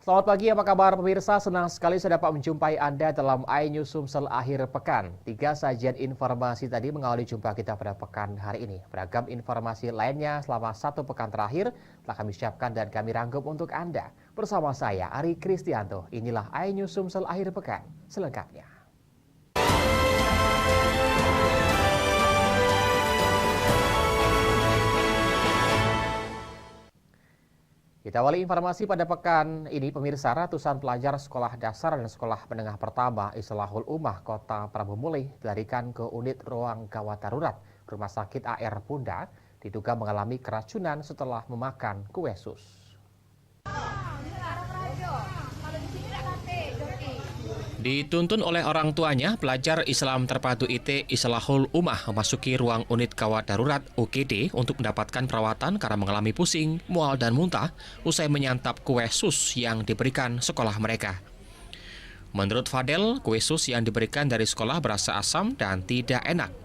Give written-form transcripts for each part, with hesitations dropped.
Selamat pagi, apa kabar pemirsa? Senang sekali saya dapat menjumpai Anda dalam iNews Sumsel akhir pekan. 3 sajian informasi tadi mengawali jumpa kita pada pekan hari ini. Beragam informasi lainnya selama 1 pekan terakhir telah kami siapkan dan kami rangkum untuk Anda. Bersama saya, Ari Kristianto. Inilah iNews Sumsel akhir pekan. Selengkapnya. Kita awali informasi pada pekan ini, pemirsa. Ratusan pelajar sekolah dasar dan sekolah menengah pertama Islahul Ummah Kota Prabu Mulih dilarikan ke unit ruang gawat darurat Rumah Sakit AR Bunda, diduga mengalami keracunan setelah memakan kue sus. Dituntun oleh orang tuanya, pelajar Islam Terpadu IT Islahul Ummah memasuki ruang unit gawat darurat UGD untuk mendapatkan perawatan karena mengalami pusing, mual, dan muntah usai menyantap kue sus yang diberikan sekolah mereka. Menurut Fadel, kue sus yang diberikan dari sekolah berasa asam dan tidak enak.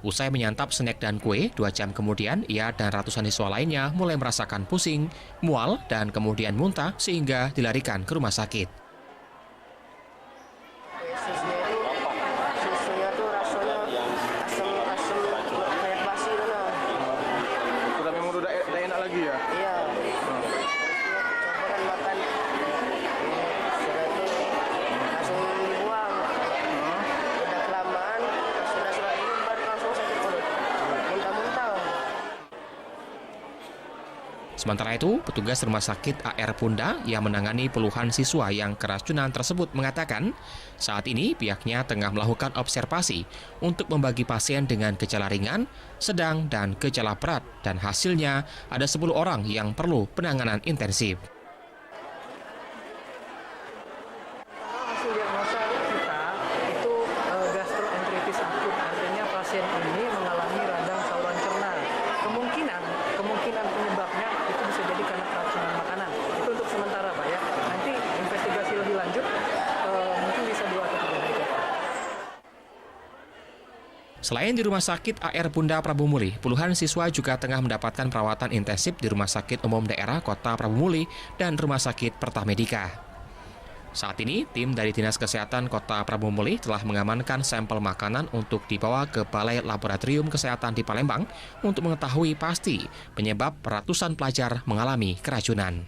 Usai menyantap snack dan kue, 2 jam kemudian ia dan ratusan siswa lainnya mulai merasakan pusing, mual, dan kemudian muntah sehingga dilarikan ke rumah sakit. Susunya tuh rasanya asam kayak basi gitu. Udah memang udah enak lagi ya? Iya. Coba makan. Sudah itu langsung dibuang. Udah kelamaan, sudah ini baru langsung sakit perut. Muntah-muntah. Sementara itu, petugas Rumah Sakit AR Bunda yang menangani puluhan siswa yang keracunan tersebut mengatakan, saat ini pihaknya tengah melakukan observasi untuk membagi pasien dengan gejala ringan, sedang, dan gejala berat, dan hasilnya ada 10 orang yang perlu penanganan intensif. Hasil diagnosa kita itu gastroenteritis akut, artinya pasien ini mengalami radang saluran cerna. Kemungkinan penyebabnya itu bisa jadi karena keracunan makanan. Itu untuk sementara, Pak ya. Nanti investigasi lebih lanjut mungkin bisa 2 atau 3 hari. Selain di Rumah Sakit AR Bunda Prabu Mulih, puluhan siswa juga tengah mendapatkan perawatan intensif di Rumah Sakit Umum Daerah Kota Prabu Mulih dan Rumah Sakit Pertamedika. Saat ini, tim dari Dinas Kesehatan Kota Prabu Mulih telah mengamankan sampel makanan untuk dibawa ke Balai Laboratorium Kesehatan di Palembang untuk mengetahui pasti penyebab ratusan pelajar mengalami keracunan.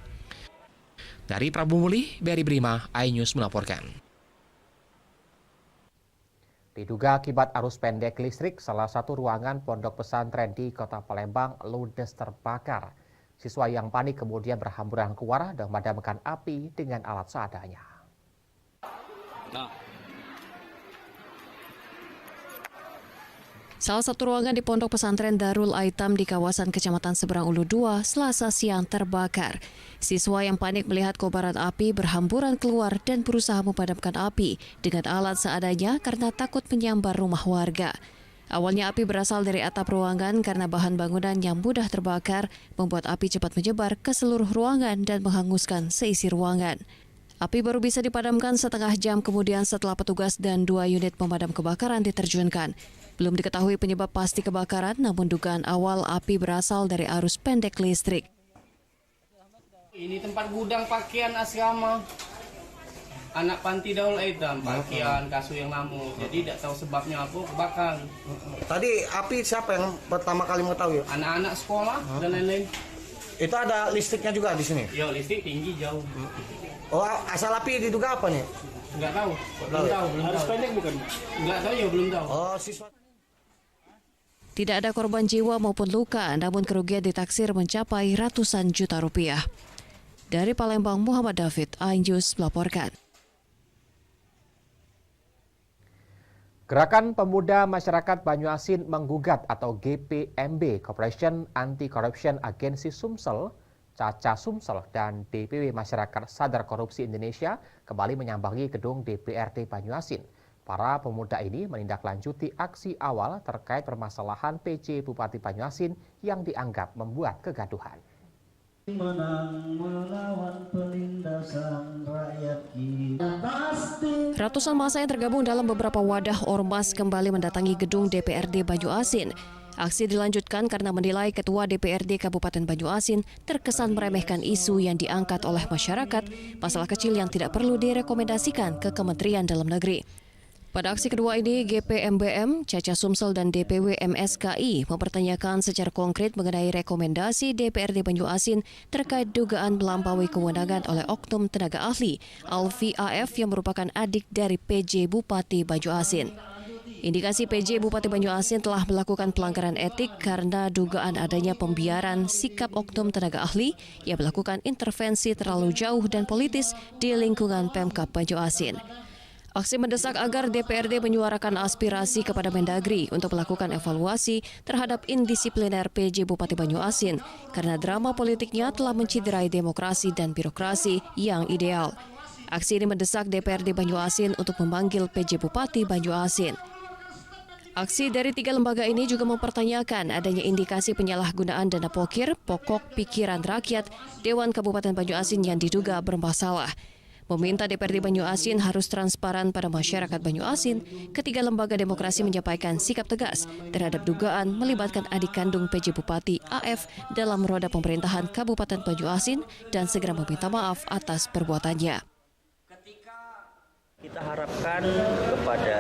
Dari Prabu Mulih, Berry Brima, iNews melaporkan. Diduga akibat arus pendek listrik, salah satu ruangan pondok pesantren di Kota Palembang ludes terbakar. Siswa yang panik kemudian berhamburan keluar dan memadamkan api dengan alat seadanya. Salah satu ruangan di Pondok Pesantren Darul Aitam di kawasan Kecamatan Seberang Ulu 2 Selasa siang terbakar. Siswa yang panik melihat kobaran api berhamburan keluar dan berusaha memadamkan api dengan alat seadanya karena takut menyambar rumah warga. Awalnya api berasal dari atap ruangan karena bahan bangunan yang mudah terbakar membuat api cepat menyebar ke seluruh ruangan dan menghanguskan seisi ruangan. Api baru bisa dipadamkan setengah jam kemudian setelah petugas dan 2 unit pemadam kebakaran diterjunkan. Belum diketahui penyebab pasti kebakaran, namun dugaan awal api berasal dari arus pendek listrik. Ini tempat gudang pakaian asrama anak panti Darul Aitam, pakaian kasur yang lama. Jadi tidak tahu sebabnya apa kebakar. Tadi api siapa yang pertama kali mengetahui? Anak-anak sekolah dan lain-lain. Itu ada listriknya juga di sini? Ya, listrik tinggi jauh. Oh, asal api diduga apa nih? Enggak tahu. Belum tahu. Harus pendek bukan? Enggak tahu ya, belum tahu. Oh, siswa. Tidak ada korban jiwa maupun luka, namun kerugian ditaksir mencapai ratusan juta rupiah. Dari Palembang, Muhammad David, iNews melaporkan. Gerakan Pemuda Masyarakat Banyuasin menggugat atau GPMB, Corporation Anti-Corruption Agency Sumsel, Caca Sumsel, dan DPW Masyarakat Sadar Korupsi Indonesia kembali menyambangi gedung DPRD Banyuasin. Para pemuda ini menindaklanjuti aksi awal terkait permasalahan PJ Bupati Banyuasin yang dianggap membuat kegaduhan. Ratusan massa yang tergabung dalam beberapa wadah ormas kembali mendatangi gedung DPRD Banyuasin. Aksi dilanjutkan karena menilai Ketua DPRD Kabupaten Banyu-Asin terkesan meremehkan isu yang diangkat oleh masyarakat, masalah kecil yang tidak perlu direkomendasikan ke Kementerian Dalam Negeri. Pada aksi kedua ini, GPMBM, Caca Sumsel dan DPW MSKI mempertanyakan secara konkret mengenai rekomendasi DPRD Banyu-Asin terkait dugaan melampaui kewenangan oleh oknum tenaga ahli Alfi AF yang merupakan adik dari PJ Bupati Banyu-Asin. Indikasi PJ Bupati Banyu-Asin telah melakukan pelanggaran etik karena dugaan adanya pembiaran sikap oknum tenaga ahli yang melakukan intervensi terlalu jauh dan politis di lingkungan Pemkab Banyu-Asin. Aksi mendesak agar DPRD menyuarakan aspirasi kepada Mendagri untuk melakukan evaluasi terhadap indisipliner PJ Bupati Banyu-Asin karena drama politiknya telah menciderai demokrasi dan birokrasi yang ideal. Aksi ini mendesak DPRD Banyu-Asin untuk memanggil PJ Bupati Banyu-Asin. Aksi dari 3 lembaga ini juga mempertanyakan adanya indikasi penyalahgunaan dana pokir pokok pikiran rakyat Dewan Kabupaten Banyu-Asin yang diduga bermasalah. Meminta DPRD Banyu-Asin harus transparan pada masyarakat Banyu-Asin, ketiga lembaga demokrasi menyampaikan sikap tegas terhadap dugaan melibatkan adik kandung PJ Bupati AF dalam roda pemerintahan Kabupaten Banyu-Asin dan segera meminta maaf atas perbuatannya. Kita harapkan kepada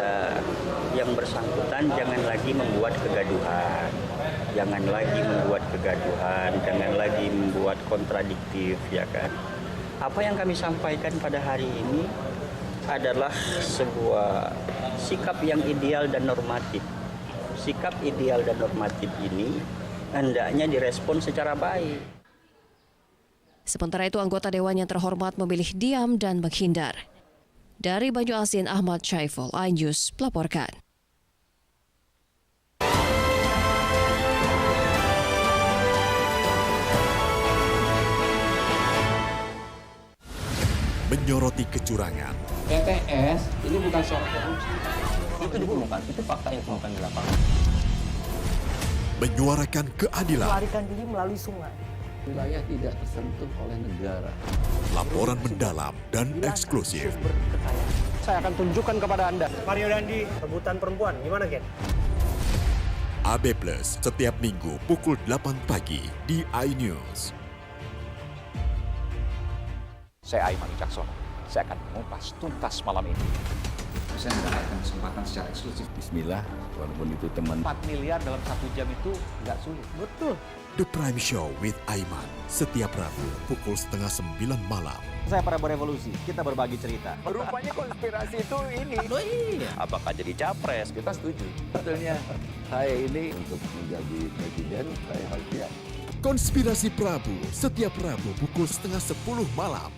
yang bersangkutan jangan lagi membuat kegaduhan, jangan lagi membuat kontradiktif, ya kan. Apa yang kami sampaikan pada hari ini adalah sebuah sikap yang ideal dan normatif. Sikap ideal dan normatif ini hendaknya direspon secara baik. Sementara itu, anggota Dewan yang terhormat memilih diam dan menghindar. Dari Banyu-Asin, Ahmad Syaiful, iNews melaporkan. Menyoroti kecurangan. PTS ini bukan soal korupsi. Itu ditemukan, itu fakta yang ditemukan di lapangan. Menyuarakan keadilan. Melarikan diri melalui sungai. Wilayah tidak tersentuh oleh negara. Laporan mendalam dan eksklusif. Saya akan tunjukkan kepada Anda. Mario Dandi, rebutan perempuan, gimana Gen? AB Plus setiap Minggu pukul 8 pagi di iNews. Saya Aiman Wicaksono. Saya akan mengupas tuntas malam ini. Saya mendapatkan kesempatan secara eksklusif. Bismillah, walaupun itu teman. 4 miliar dalam 1 jam itu nggak sulit. Betul. The Prime Show with Aiman setiap Rabu pukul 8:30 malam. Saya Prabowo Revolusi, kita berbagi cerita. Rupanya konspirasi itu ini. Oh iya. Apakah jadi capres? Kita setuju. Sebetulnya saya ini untuk menjadi presiden, saya harus siap. Konspirasi Prabu setiap Rabu pukul 9:30 malam.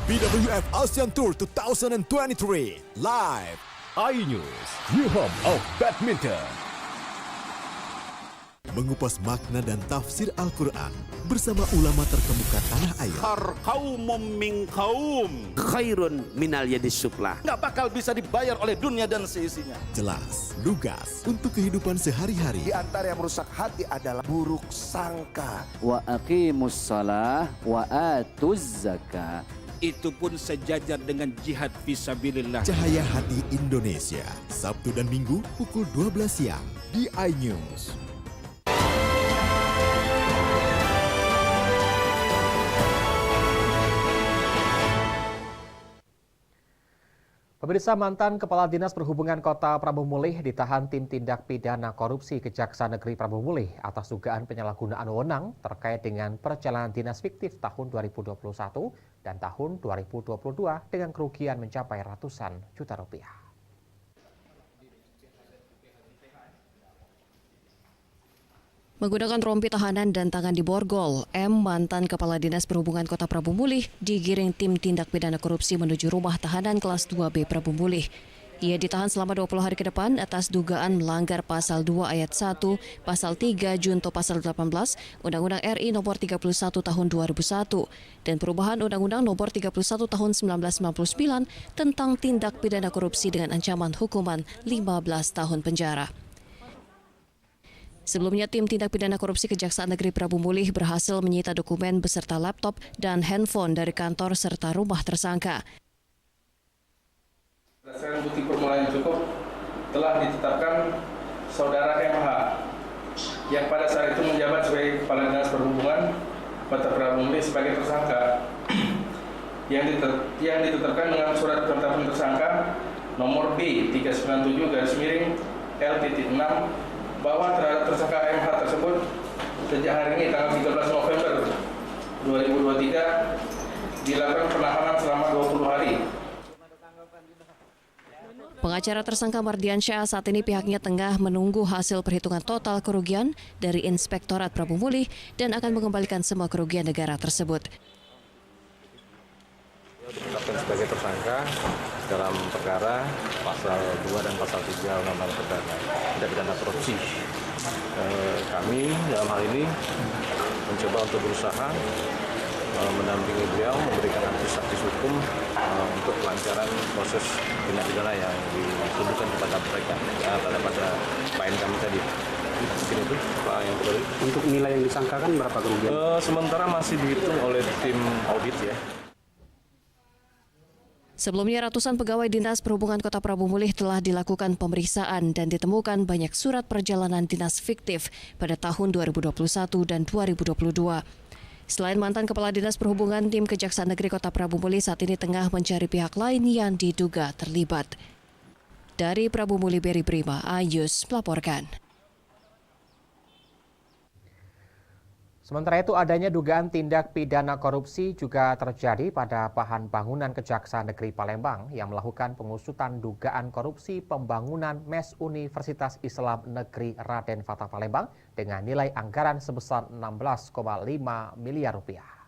BWF ASEAN Tour 2023 live iNews, new home of badminton. Mengupas makna dan tafsir Al-Quran bersama ulama terkemuka tanah air. Kaumum min kaum khairun minal yadis suflah. Nggak bakal bisa dibayar oleh dunia dan seisinya. Jelas, lugas untuk kehidupan sehari-hari. Di antara yang merusak hati adalah buruk sangka. Wa aqimus shalah wa atuz zakah. Itu pun sejajar dengan jihad fisabilillah. Cahaya Hati Indonesia, Sabtu dan Minggu pukul 12 siang di iNews. Pemirsa, mantan Kepala Dinas Perhubungan Kota Prabu Mulih ditahan tim tindak pidana korupsi Kejaksaan Negeri Prabu Mulih atas dugaan penyalahgunaan wewenang terkait dengan perjalanan dinas fiktif tahun 2021 dan tahun 2022 dengan kerugian mencapai ratusan juta rupiah. Menggunakan rompi tahanan dan tangan diborgol, M, mantan Kepala Dinas Perhubungan Kota Prabu Mulih, digiring tim tindak pidana korupsi menuju rumah tahanan kelas 2B Prabu Mulih. Ia ditahan selama 20 hari ke depan atas dugaan melanggar Pasal 2 Ayat 1, Pasal 3 Junto Pasal 18, Undang-Undang RI Nomor 31 Tahun 2001 dan perubahan Undang-Undang Nomor 31 Tahun 1999 tentang tindak pidana korupsi dengan ancaman hukuman 15 tahun penjara. Sebelumnya, tim tindak pidana korupsi Kejaksaan Negeri Prabu Mulih berhasil menyita dokumen beserta laptop dan handphone dari kantor serta rumah tersangka. Berdasarkan bukti permulaan yang cukup, telah ditetapkan Saudara MH yang pada saat itu menjabat sebagai Kepala Dinas Perhubungan Kota Prabu Mulih sebagai tersangka yang ditetapkan dengan surat penetapan tersangka nomor B397/L.6 bahwa terhadap tersangka MH tersebut sejak hari ini tanggal 13 November 2023 dilakukan penahanan selama 20 hari. Pengacara tersangka Mardiansyah saat ini pihaknya tengah menunggu hasil perhitungan total kerugian dari Inspektorat Prabu Mulih dan akan mengembalikan semua kerugian negara tersebut. Ditetapkan sebagai tersangka dalam perkara pasal 2 dan pasal 3 Undang-Undang Tindak Pidana Korupsi. Kami dalam hal ini mencoba untuk berusaha mendampingi beliau, memberikan akses hukum untuk kelancaran proses tindak pidana yang dituduhkan kepada mereka, pada klien kami tadi. Mungkin itu Pak yang perlu. Untuk nilai yang disangkakan berapa kerugian? Sementara masih dihitung oleh tim audit ya. Sebelumnya, ratusan pegawai Dinas Perhubungan Kota Prabu Mulih telah dilakukan pemeriksaan dan ditemukan banyak surat perjalanan dinas fiktif pada tahun 2021 dan 2022. Selain mantan Kepala Dinas Perhubungan, tim Kejaksaan Negeri Kota Prabu Mulih saat ini tengah mencari pihak lain yang diduga terlibat. Dari Prabu Mulih, Beri Prima, Ayus melaporkan. Sementara itu, adanya dugaan tindak pidana korupsi juga terjadi pada bahan bangunan Kejaksaan Negeri Palembang yang melakukan pengusutan dugaan korupsi pembangunan MES Universitas Islam Negeri Raden Fatah Palembang dengan nilai anggaran sebesar 16,5 miliar rupiah.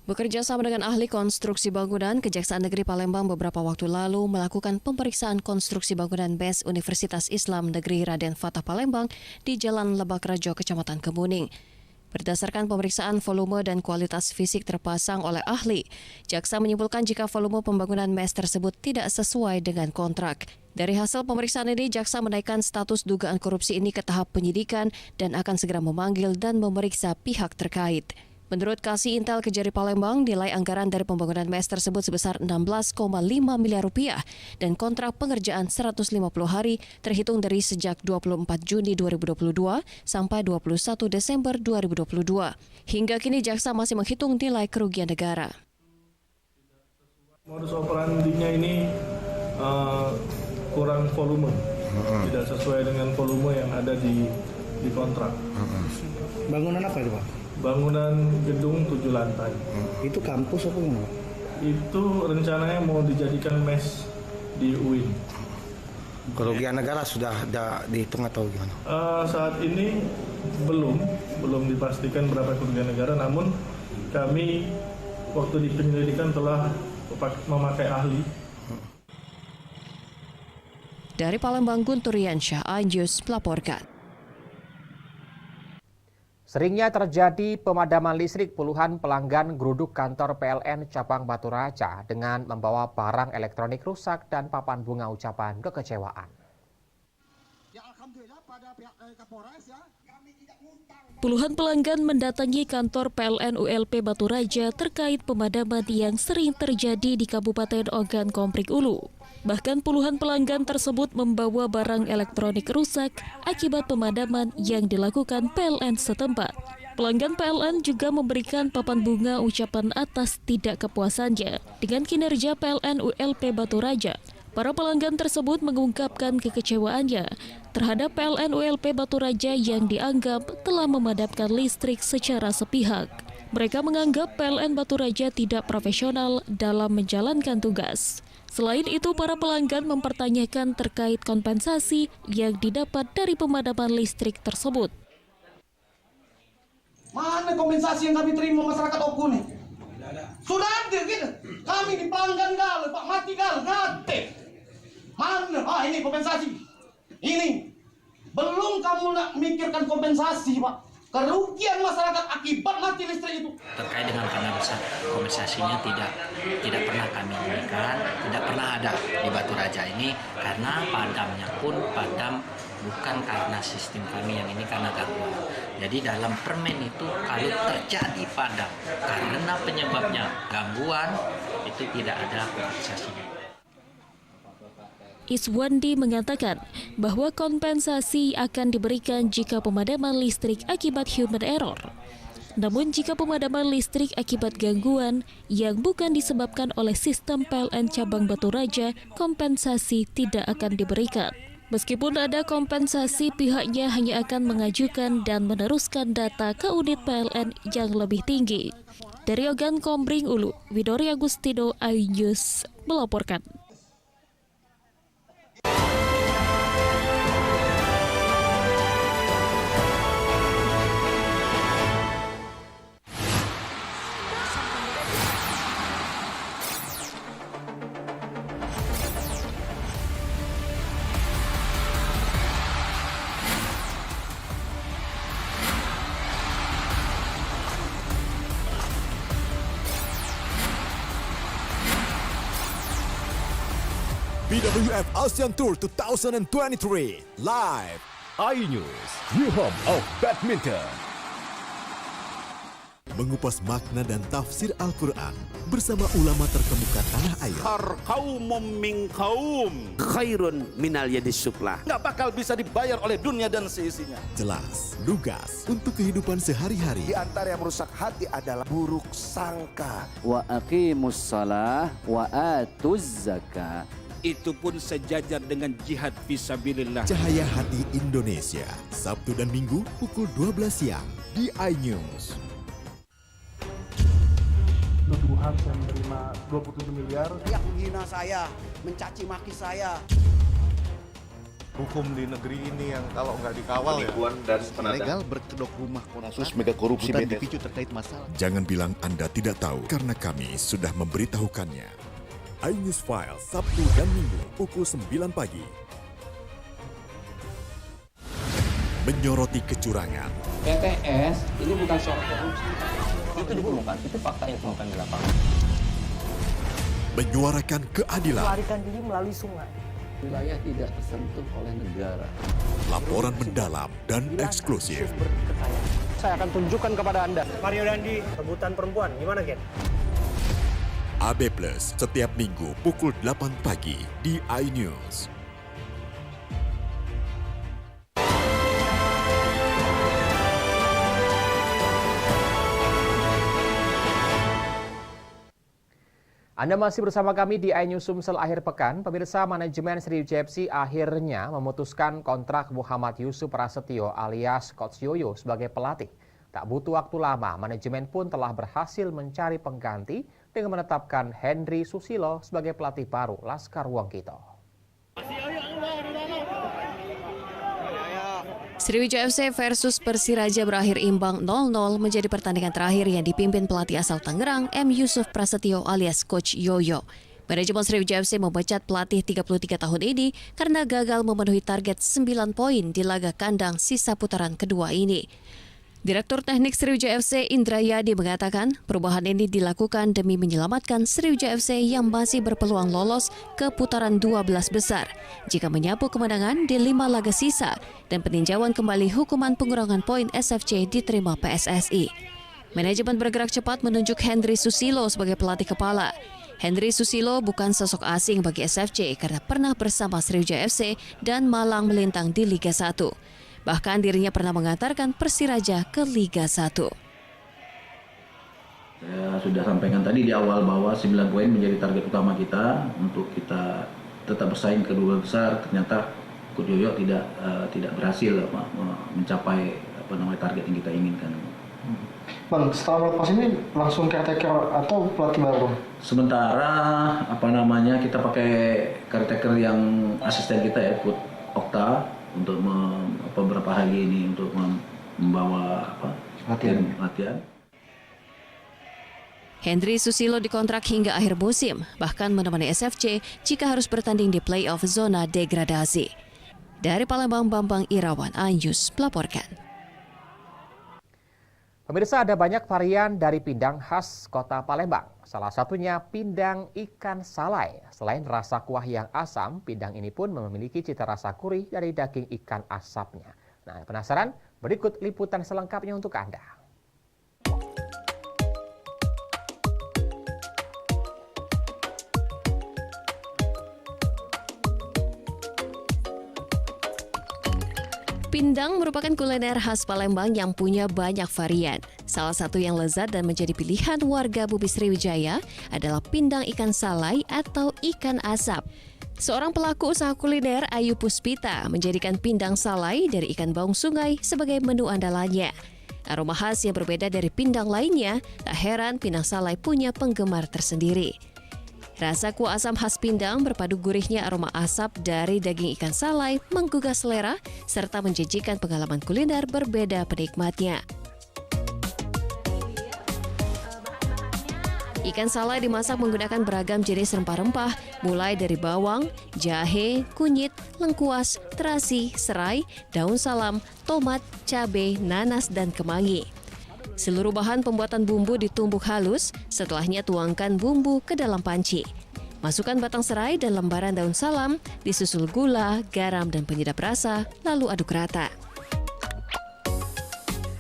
Bekerja sama dengan ahli konstruksi bangunan, Kejaksaan Negeri Palembang beberapa waktu lalu melakukan pemeriksaan konstruksi bangunan MES Universitas Islam Negeri Raden Fatah Palembang di Jalan Lebak Rejo, Kecamatan Kemuning. Berdasarkan pemeriksaan volume dan kualitas fisik terpasang oleh ahli, jaksa menyimpulkan jika volume pembangunan MES tersebut tidak sesuai dengan kontrak. Dari hasil pemeriksaan ini, jaksa menaikkan status dugaan korupsi ini ke tahap penyidikan dan akan segera memanggil dan memeriksa pihak terkait. Menurut Kasih Intel Kejari Palembang, nilai anggaran dari pembangunan MES tersebut sebesar 16,5 miliar rupiah dan kontrak pengerjaan 150 hari terhitung dari sejak 24 Juni 2022 sampai 21 Desember 2022. Hingga kini jaksa masih menghitung nilai kerugian negara. Modus operandinya ini kurang volume, tidak sesuai dengan volume yang ada di kontrak. Bangunan apa itu, Pak? Bangunan gedung 7 lantai. Itu kampus apa gimana? Itu rencananya mau dijadikan MES di UIN. Kerugian negara sudah ada dihitung atau gimana? Saat ini belum dipastikan berapa kerugian negara, namun kami waktu di penyelidikan telah memakai ahli. Dari Palembang, Guntur Riansyah, Anjus melaporkan. Seringnya terjadi pemadaman listrik puluhan pelanggan geruduk kantor PLN cabang Batu Raja dengan membawa barang elektronik rusak dan papan bunga ucapan kekecewaan. Puluhan pelanggan mendatangi kantor PLN ULP Batu Raja terkait pemadaman yang sering terjadi di Kabupaten Ogan Komprik Ulu. Bahkan puluhan pelanggan tersebut membawa barang elektronik rusak akibat pemadaman yang dilakukan PLN setempat. Pelanggan PLN juga memberikan papan bunga ucapan atas tidak kepuasannya dengan kinerja PLN ULP Batu Raja. Para pelanggan tersebut mengungkapkan kekecewaannya terhadap PLN ULP Batu Raja yang dianggap telah memadamkan listrik secara sepihak. Mereka menganggap PLN Batu Raja tidak profesional dalam menjalankan tugas. Selain itu, para pelanggan mempertanyakan terkait kompensasi yang didapat dari pemadaman listrik tersebut. Mana kompensasi yang kami terima masyarakat Oku nih? Sudah ada gitu. Kami di pelanggan galau, Pak mati galau, ngate. Mana? Ini kompensasi. Ini. Belum kamu nak mikirkan kompensasi, Pak. Kerugian masyarakat akibat mati listrik itu. Terkait dengan dana besar, kompensasinya tidak pernah kami berikan, tidak pernah ada di Batu Raja ini, karena padamnya pun padam bukan karena sistem kami yang ini, karena gangguan. Jadi dalam permen itu kalau terjadi padam karena penyebabnya gangguan, itu tidak ada kompensasinya. Iswandi mengatakan bahwa kompensasi akan diberikan jika pemadaman listrik akibat human error. Namun jika pemadaman listrik akibat gangguan yang bukan disebabkan oleh sistem PLN cabang Batu Raja, kompensasi tidak akan diberikan. Meskipun ada kompensasi, pihaknya hanya akan mengajukan dan meneruskan data ke unit PLN yang lebih tinggi. Dari Ogan Kombring Ulu, Widori Agustino, iNews melaporkan. BWF ASEAN Tour 2023 live iNews, New Home of Badminton. Mengupas makna dan tafsir Al-Quran bersama ulama terkemuka tanah air. Kaumum min kaum khairun minal yadis sufla. Nggak bakal bisa dibayar oleh dunia dan seisinya. Jelas, lugas untuk kehidupan sehari-hari. Di antara yang merusak hati adalah buruk sangka. Wa aqimus shalah wa atuz zakah. Itu pun sejajar dengan jihad fisabilillah. Cahaya Hati Indonesia, Sabtu dan Minggu pukul 12 siang di iNews. Tuduhan saya menerima 27 miliar. Yang menghina saya, mencaci maki saya. Hukum di negeri ini yang kalau nggak dikawal penipuan dan legal berkedok rumah kasus mega korupsi dipicu terkait masalah. Jangan bilang Anda tidak tahu karena kami sudah memberitahukannya. iNews File Sabtu dan Minggu pukul 9 pagi. Menyoroti kecurangan. PTS ini bukan soal korupsi. Itu ditemukan, itu fakta yang ditemukan di lapangan. Menyuarakan keadilan. Melarikan diri melalui sungai. Wilayah tidak tersentuh oleh negara. Laporan mendalam dan eksklusif. Saya akan tunjukkan kepada Anda. Mario Dandi, rebutan perempuan, gimana Ken? AB Plus setiap Minggu pukul 8 pagi di iNews. Anda masih bersama kami di iNews Sumsel akhir pekan. Pemirsa, manajemen Sriwijaya FC akhirnya memutuskan kontrak Muhammad Yusuf Prasetyo alias Coach Yoyo sebagai pelatih. Tak butuh waktu lama, manajemen pun telah berhasil mencari pengganti dengan menetapkan Henry Susilo sebagai pelatih baru Laskar Wongkito. Sriwijaya FC versus Persiraja berakhir imbang 0-0 menjadi pertandingan terakhir yang dipimpin pelatih asal Tangerang M. Yusuf Prasetyo alias Coach Yoyo. Manajemen Sriwijaya FC memecat pelatih 33 tahun ini karena gagal memenuhi target 9 poin di laga kandang sisa putaran kedua ini. Direktur Teknik Sriwijaya FC Indrayadi mengatakan perubahan ini dilakukan demi menyelamatkan Sriwijaya FC yang masih berpeluang lolos ke putaran 12 besar jika menyapu kemenangan di 5 laga sisa dan peninjauan kembali hukuman pengurangan poin SFC diterima PSSI. Manajemen bergerak cepat menunjuk Henry Susilo sebagai pelatih kepala. Henry Susilo bukan sosok asing bagi SFC karena pernah bersama Sriwijaya FC dan Malang melintang di Liga 1. Bahkan dirinya pernah mengantarkan Persiraja ke Liga 1. Saya sudah sampaikan tadi di awal bahwa 9 poin menjadi target utama kita untuk kita tetap bersaing ke 2 besar. Ternyata Coach Yoyo tidak berhasil mencapai target yang kita inginkan. Bang, setelah melepas ini langsung caretaker atau pelatih baru? Sementara kita pakai caretaker yang asisten kita ya, Coach Okta, untuk beberapa hari ini untuk membawa latihan. Hendry Susilo dikontrak hingga akhir musim, bahkan menemani SFC jika harus bertanding di play-off zona degradasi. Dari Palembang, Bambang Irawan, iNews melaporkan. Pemirsa, ada banyak varian dari pindang khas kota Palembang. Salah satunya pindang ikan salai. Selain rasa kuah yang asam, pindang ini pun memiliki cita rasa gurih dari daging ikan asapnya. Nah, penasaran? Berikut liputan selengkapnya untuk Anda. Pindang merupakan kuliner khas Palembang yang punya banyak varian. Salah satu yang lezat dan menjadi pilihan warga Bumi Sriwijaya adalah pindang ikan salai atau ikan asap. Seorang pelaku usaha kuliner, Ayu Puspita, menjadikan pindang salai dari ikan baung sungai sebagai menu andalannya. Aroma khas yang berbeda dari pindang lainnya, tak heran pindang salai punya penggemar tersendiri. Rasa kuah asam khas pindang berpadu gurihnya aroma asap dari daging ikan salai menggugah selera serta menjanjikan pengalaman kuliner berbeda penikmatnya. Ikan salai dimasak menggunakan beragam jenis rempah-rempah, mulai dari bawang, jahe, kunyit, lengkuas, terasi, serai, daun salam, tomat, cabai, nanas, dan kemangi. Seluruh bahan pembuatan bumbu ditumbuk halus, setelahnya tuangkan bumbu ke dalam panci. Masukkan batang serai dan lembaran daun salam, disusul gula, garam, dan penyedap rasa, lalu aduk rata.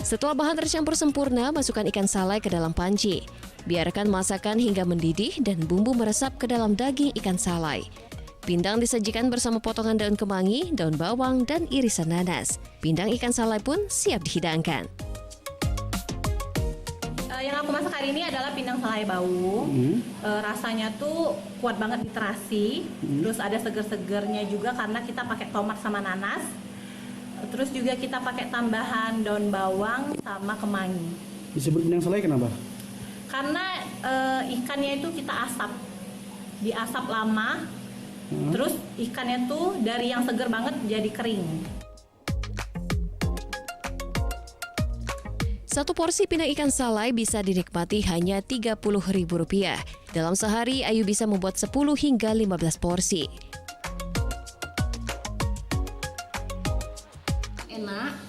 Setelah bahan tercampur sempurna, masukkan ikan salai ke dalam panci. Biarkan masakan hingga mendidih dan bumbu meresap ke dalam daging ikan salai. Pindang disajikan bersama potongan daun kemangi, daun bawang, dan irisan nanas. Pindang ikan salai pun siap dihidangkan. Yang aku masak hari ini adalah pindang salai baung. Rasanya tuh kuat banget di terasi. Terus ada seger-segernya juga karena kita pakai tomat sama nanas. Terus juga kita pakai tambahan daun bawang sama kemangi. Disebut pindang salai kenapa? Karena ikannya itu kita asap. Diasap lama. Terus ikannya tuh dari yang seger banget jadi kering. Satu porsi pindang ikan salai bisa dinikmati hanya Rp30.000. Dalam sehari, Ayu bisa membuat 10 hingga 15 porsi. Enak,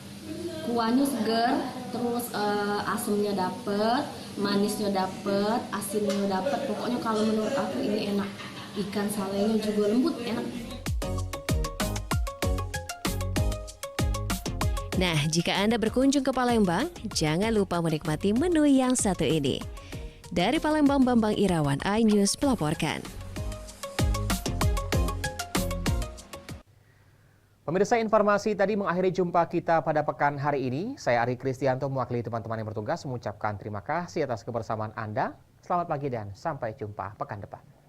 kuahnya seger, terus asamnya dapet, manisnya dapet, asinnya dapet. Pokoknya kalau menurut aku ini enak. Ikan salainya juga lembut, enak. Nah, jika Anda berkunjung ke Palembang, jangan lupa menikmati menu yang satu ini. Dari Palembang, Bambang Irawan, iNews melaporkan. Pemirsa, informasi tadi mengakhiri jumpa kita pada pekan hari ini. Saya Ari Kristianto mewakili teman-teman yang bertugas mengucapkan terima kasih atas kebersamaan Anda. Selamat pagi dan sampai jumpa pekan depan.